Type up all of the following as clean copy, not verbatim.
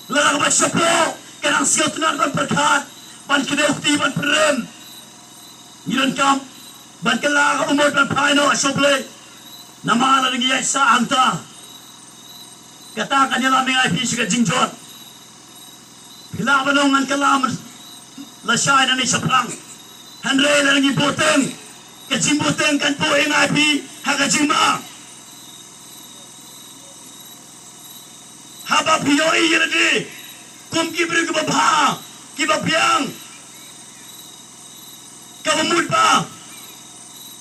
Larang bersyukur kanang siot na ban berkat ban kedekti ban perem ngiran kam ban kala ka umot ban paino asoble nama na ngi sa anta kata kanila mi ai pisi ka jingjot bila banong an kalam la shai na ni saprang hanre na ngi boteng ka jimboteng kan po ing ai pi ha ka jingma haba piyoi yedi kum kibri ke bapa kibapiang kabamud pa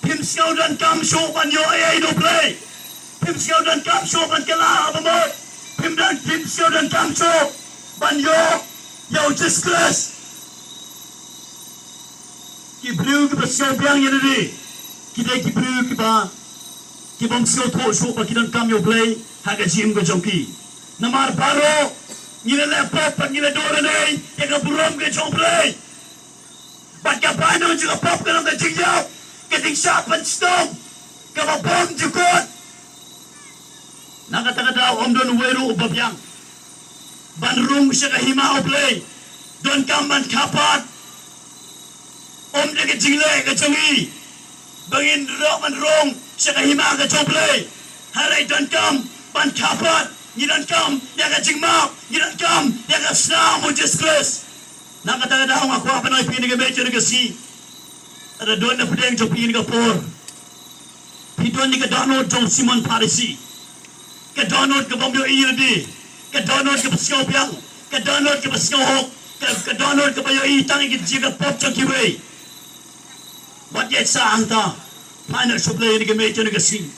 pim siaw dan kam show ban yo ai no play pim siaw dan kam show ban kala abamod pim siaw dan kam show ban yo just class kibri ke siaw biang yedi kita kibri ke ba kibam siaw tho show ba kidan kam yo play haga jim go jonki namar baro nila laptop pag nila dora na yung burom ka chong play ba't ka paano yung pop ka ng kajingyaw kating sapan stong kababong jukot nakataka daw om doon uwero ubabyang banrung siya kahima o play doon ka man kapat om na kajinglay kachongi bangin man rong siya kahima ka chong play haray doon ka man kapat Ngiran kam, yaga jingma, ngiran kam, yaga sna mo disgrace. Nakataga daw ako apa na ipini ka medyo na kasi. Ada doon na pwedeng jopin ka por. Pidon ni ka download jong Simon Parisi. Ka download ka bambyo iirdi. Ka download ka paskaw piyang. Ka download ka paskaw hok. Ka download ka payo itang ikit pop jong kiway. What yet sa anta? Paano suplay ni ka medyo na kasi.